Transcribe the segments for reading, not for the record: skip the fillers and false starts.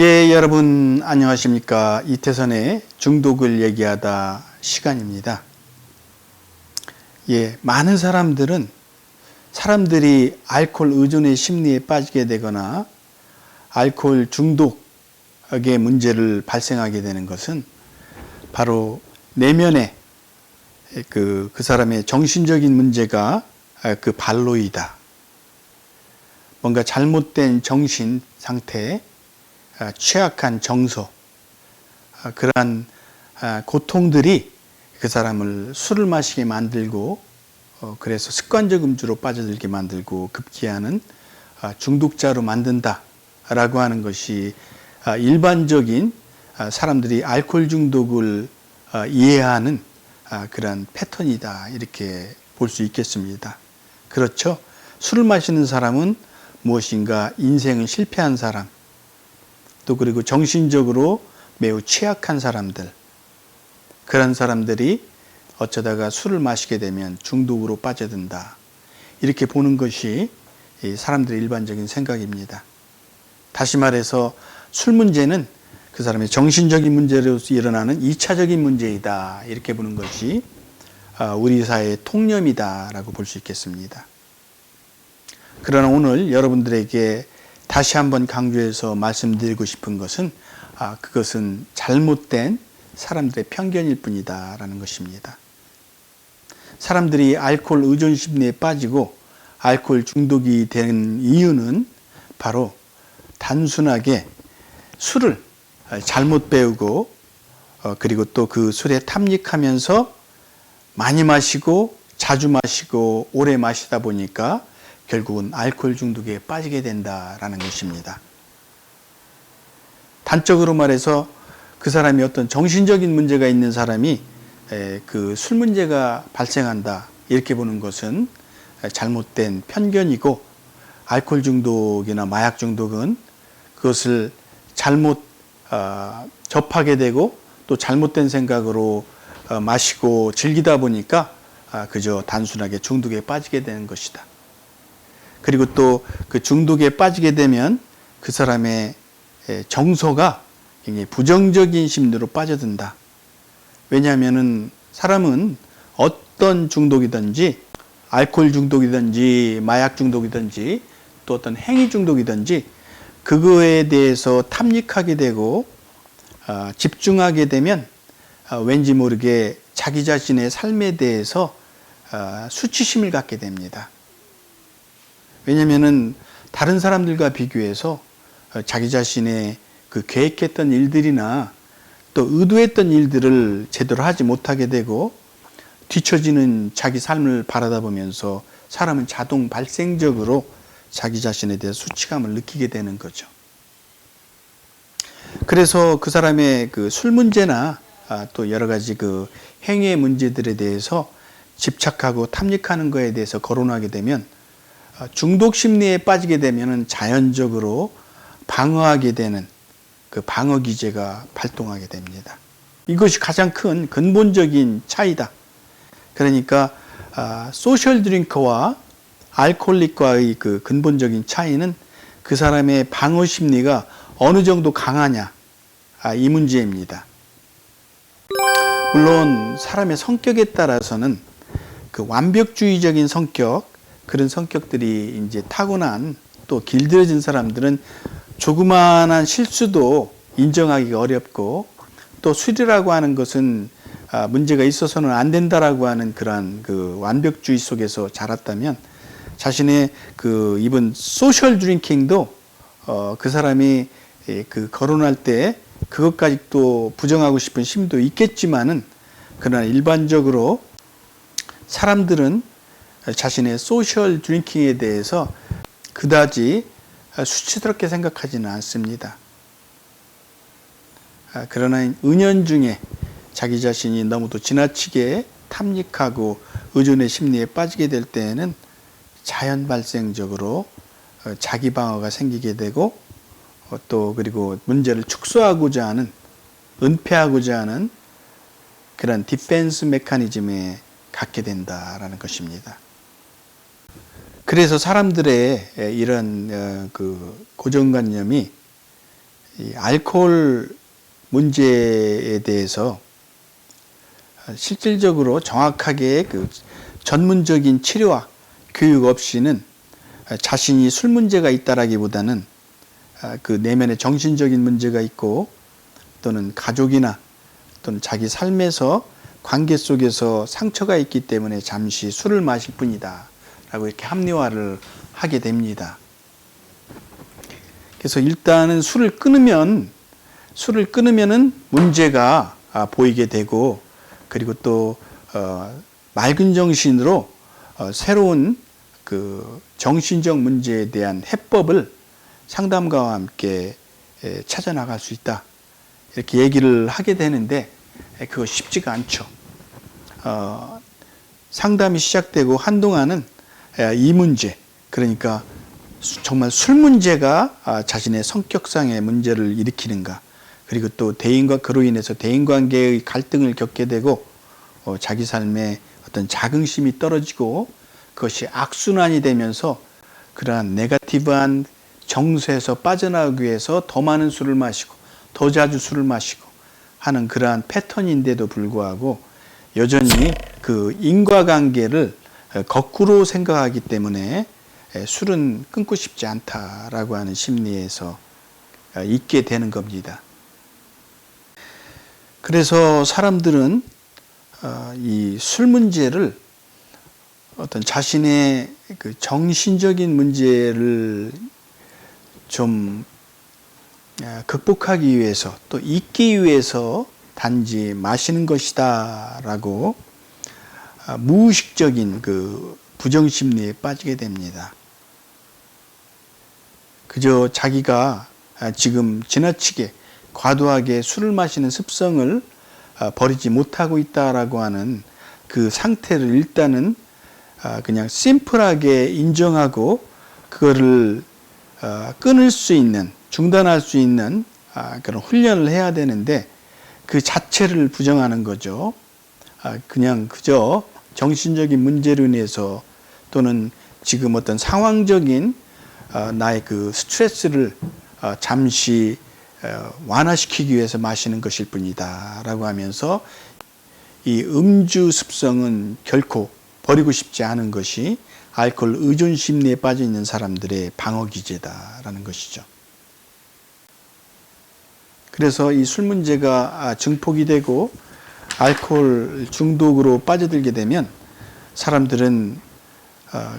예, 여러분 안녕하십니까. 이태선의 중독을 얘기하다 시간입니다. 예, 많은 사람들이 알코올 의존의 심리에 빠지게 되거나 알코올 중독의 문제를 발생하게 되는 것은 바로 내면에 그 사람의 정신적인 문제가 그 발로이다. 뭔가 잘못된 정신 상태, 취약한 정서, 그러한 고통들이 그 사람을 술을 마시게 만들고 그래서 습관적 음주로 빠져들게 만들고 급기야는 중독자로 만든다라고 하는 것이 일반적인 사람들이 알코올 중독을 이해하는 그런 패턴이다, 이렇게 볼 수 있겠습니다. 그렇죠? 술을 마시는 사람은 무엇인가 인생은 실패한 사람, 또 그리고 정신적으로 매우 취약한 사람들, 그런 사람들이 어쩌다가 술을 마시게 되면 중독으로 빠져든다, 이렇게 보는 것이 사람들의 일반적인 생각입니다. 다시 말해서 술 문제는 그 사람의 정신적인 문제로서 일어나는 2차적인 문제이다, 이렇게 보는 것이 우리 사회의 통념이다라고 볼 수 있겠습니다. 그러나 오늘 여러분들에게 다시 한번 강조해서 말씀드리고 싶은 것은 그것은 잘못된 사람들의 편견일 뿐이다 라는 것입니다. 사람들이 알코올 의존 심리에 빠지고 알코올 중독이 된 이유는 바로 단순하게 술을 잘못 배우고 그리고 또 그 술에 탐닉하면서 많이 마시고 자주 마시고 오래 마시다 보니까 결국은 알코올 중독에 빠지게 된다라는 것입니다. 단적으로 말해서 그 사람이 어떤 정신적인 문제가 있는 사람이 그 술 문제가 발생한다, 이렇게 보는 것은 잘못된 편견이고, 알코올 중독이나 마약 중독은 그것을 잘못 접하게 되고 또 잘못된 생각으로 마시고 즐기다 보니까 그저 단순하게 중독에 빠지게 되는 것이다. 그리고 또 그 중독에 빠지게 되면 그 사람의 정서가 굉장히 부정적인 심리로 빠져든다. 왜냐하면은 사람은 어떤 중독이든지, 알코올 중독이든지 마약 중독이든지 또 어떤 행위 중독이든지 그거에 대해서 탐닉하게 되고 집중하게 되면 왠지 모르게 자기 자신의 삶에 대해서 수치심을 갖게 됩니다. 왜냐하면은 다른 사람들과 비교해서 자기 자신의 그 계획했던 일들이나 또 의도했던 일들을 제대로 하지 못하게 되고 뒤처지는 자기 삶을 바라다 보면서 사람은 자동 발생적으로 자기 자신에 대해 수치감을 느끼게 되는 거죠. 그래서 그 사람의 그 술 문제나 또 여러 가지 그 행위의 문제들에 대해서 집착하고 탐닉하는 것에 대해서 거론하게 되면 중독 심리에 빠지게 되면은 자연적으로 방어하게 되는 그 방어 기제가 발동하게 됩니다. 이것이 가장 큰 근본적인 차이다. 그러니까 소셜 드링커와 알코올릭과의 그 근본적인 차이는 그 사람의 방어 심리가 어느 정도 강하냐, 이 문제입니다. 물론 사람의 성격에 따라서는 그 완벽주의적인 성격, 그런 성격들이 이제 타고난 또 길들여진 사람들은 조그마한 실수도 인정하기가 어렵고, 또 술이라고 하는 것은 문제가 있어서는 안 된다라고 하는 그러한 그 완벽주의 속에서 자랐다면 자신의 그 이번 소셜 드링킹도 그 사람이 그 거론할 때 그것까지 또 부정하고 싶은 심도 있겠지만은, 그러나 일반적으로 사람들은 자신의 소셜 드링킹에 대해서 그다지 수치스럽게 생각하지는 않습니다. 그러나 은연중에 자기 자신이 너무도 지나치게 탐닉하고 의존의 심리에 빠지게 될 때에는 자연 발생적으로 자기 방어가 생기게 되고, 또 그리고 문제를 축소하고자 하는, 은폐하고자 하는 그런 디펜스 메커니즘에 갖게 된다라는 것입니다. 그래서 사람들의 이런 그 고정관념이 이 알코올 문제에 대해서 실질적으로 정확하게 그 전문적인 치료와 교육 없이는 자신이 술 문제가 있다라기보다는 그 내면에 정신적인 문제가 있고 또는 가족이나 또는 자기 삶에서 관계 속에서 상처가 있기 때문에 잠시 술을 마실 뿐이다 라고 이렇게 합리화를 하게 됩니다. 그래서 일단은 술을 끊으면은 문제가 보이게 되고, 그리고 또 맑은 정신으로 새로운 그 정신적 문제에 대한 해법을 상담가와 함께 찾아 나갈 수 있다, 이렇게 얘기를 하게 되는데 그거 쉽지가 않죠. 상담이 시작되고 한동안은 이 문제, 그러니까 정말 술 문제가 자신의 성격상의 문제를 일으키는가, 그리고 또 대인과 그로 인해서 대인관계의 갈등을 겪게 되고 자기 삶에 어떤 자긍심이 떨어지고 그것이 악순환이 되면서 그러한 네거티브한 정서에서 빠져나오기 위해서 더 많은 술을 마시고 더 자주 술을 마시고 하는 그러한 패턴인데도 불구하고 여전히 그 인과관계를 거꾸로 생각하기 때문에 술은 끊고 싶지 않다라고 하는 심리에서 있게 되는 겁니다. 그래서 사람들은 이 술 문제를 어떤 자신의 그 정신적인 문제를 좀 극복하기 위해서 또 잊기 위해서 단지 마시는 것이다 라고 무의식적인 그 부정심리에 빠지게 됩니다. 그저 자기가 지금 지나치게 과도하게 술을 마시는 습성을 버리지 못하고 있다라고 하는 그 상태를 일단은 그냥 심플하게 인정하고 그거를 끊을 수 있는, 중단할 수 있는 그런 훈련을 해야 되는데 그 자체를 부정하는 거죠. 그냥 그저 정신적인 문제로 인해서 또는 지금 어떤 상황적인 나의 그 스트레스를 잠시 완화시키기 위해서 마시는 것일 뿐이다 라고 하면서 이 음주 습성은 결코 버리고 싶지 않은 것이 알코올 의존 심리에 빠져 있는 사람들의 방어 기제다라는 것이죠. 그래서 이 술 문제가 증폭이 되고 알코올 중독으로 빠져들게 되면 사람들은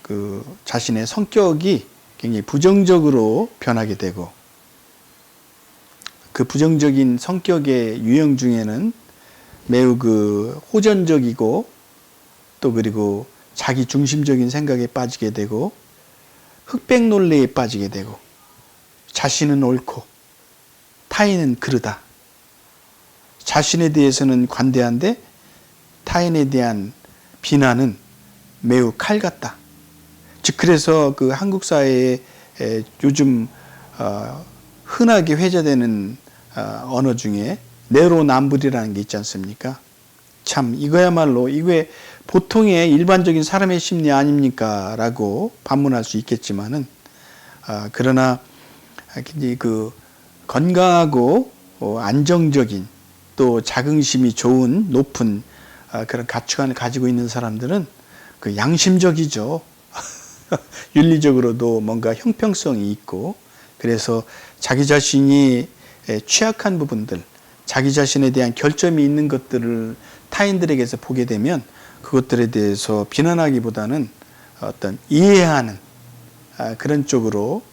그 자신의 성격이 굉장히 부정적으로 변하게 되고, 그 부정적인 성격의 유형 중에는 매우 그 호전적이고 또 그리고 자기 중심적인 생각에 빠지게 되고 흑백 논리에 빠지게 되고 자신은 옳고 타인은 그르다, 자신에 대해서는 관대한데 타인에 대한 비난은 매우 칼 같다. 즉 그래서 그 한국 사회에 요즘 흔하게 회자되는 언어 중에 내로남불이라는 게 있지 않습니까? 참 이거야말로 이게 보통의 일반적인 사람의 심리 아닙니까? 라고 반문할 수 있겠지만은 그러나 굉장히 그 건강하고 안정적인 또 자긍심이 좋은 높은 그런 가치관을 가지고 있는 사람들은 그 양심적이죠. 윤리적으로도 뭔가 형평성이 있고, 그래서 자기 자신이 취약한 부분들, 자기 자신에 대한 결점이 있는 것들을 타인들에게서 보게 되면 그것들에 대해서 비난하기보다는 어떤 이해하는 그런 쪽으로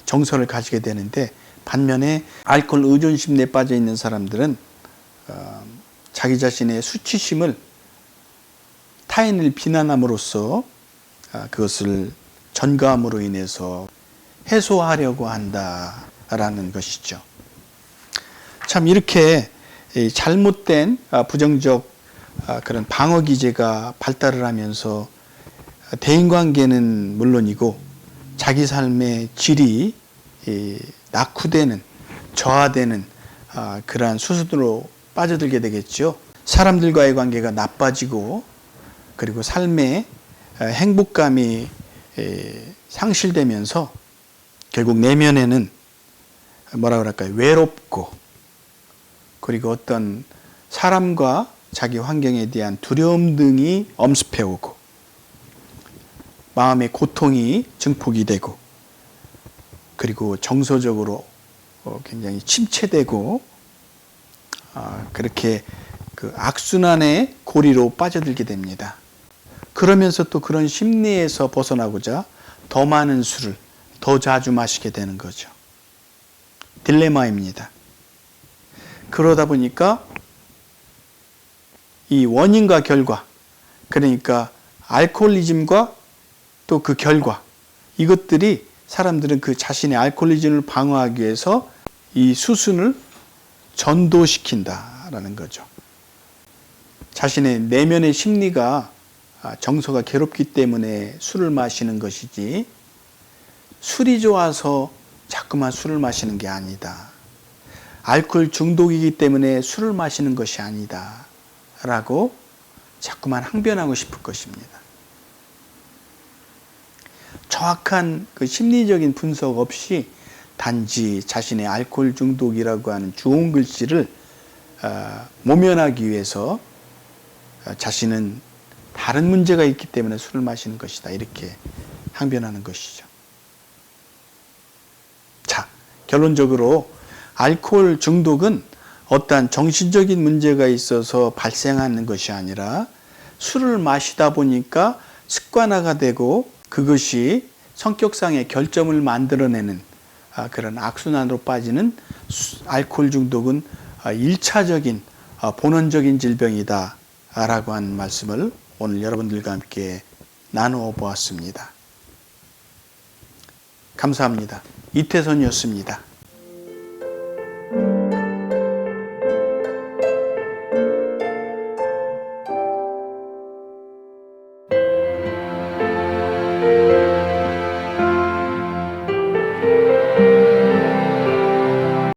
정서를 가지게 되는데, 반면에 알코올 의존 심리에 빠져 있는 사람들은 자기 자신의 수치심을 타인을 비난함으로써 그것을 전가함으로 인해서 해소하려고 한다라는 것이죠. 참 이렇게 잘못된 부정적 그런 방어 기제가 발달을 하면서 대인관계는 물론이고 자기 삶의 질이 낙후되는, 저하되는 그러한 수순으로 빠져들게 되겠죠. 사람들과의 관계가 나빠지고 그리고 삶의 행복감이 상실되면서 결국 내면에는 뭐라 그럴까요? 외롭고, 그리고 어떤 사람과 자기 환경에 대한 두려움 등이 엄습해 오고, 마음의 고통이 증폭이 되고, 그리고 정서적으로 굉장히 침체되고, 그렇게 그 악순환의 고리로 빠져들게 됩니다. 그러면서 또 그런 심리에서 벗어나고자 더 많은 술을 더 자주 마시게 되는 거죠. 딜레마입니다. 그러다 보니까 이 원인과 결과, 그러니까 알코올리즘과 또 그 결과, 이것들이 사람들은 그 자신의 알코올리즘을 방어하기 위해서 이 수순을 전도시킨다라는 거죠. 자신의 내면의 심리가 정서가 괴롭기 때문에 술을 마시는 것이지, 술이 좋아서 자꾸만 술을 마시는 게 아니다. 알코올 중독이기 때문에 술을 마시는 것이 아니다. 라고 자꾸만 항변하고 싶을 것입니다. 정확한 그 심리적인 분석 없이 단지 자신의 알코올 중독이라고 하는 주홍 글씨를 모면하기 위해서 자신은 다른 문제가 있기 때문에 술을 마시는 것이다, 이렇게 항변하는 것이죠. 자, 결론적으로 알코올 중독은 어떠한 정신적인 문제가 있어서 발생하는 것이 아니라 술을 마시다 보니까 습관화가 되고 그것이 성격상의 결점을 만들어내는 그런 악순환으로 빠지는 알코올 중독은 1차적인 본원적인 질병이다 라고 하는 말씀을 오늘 여러분들과 함께 나누어 보았습니다. 감사합니다. 이태선이었습니다.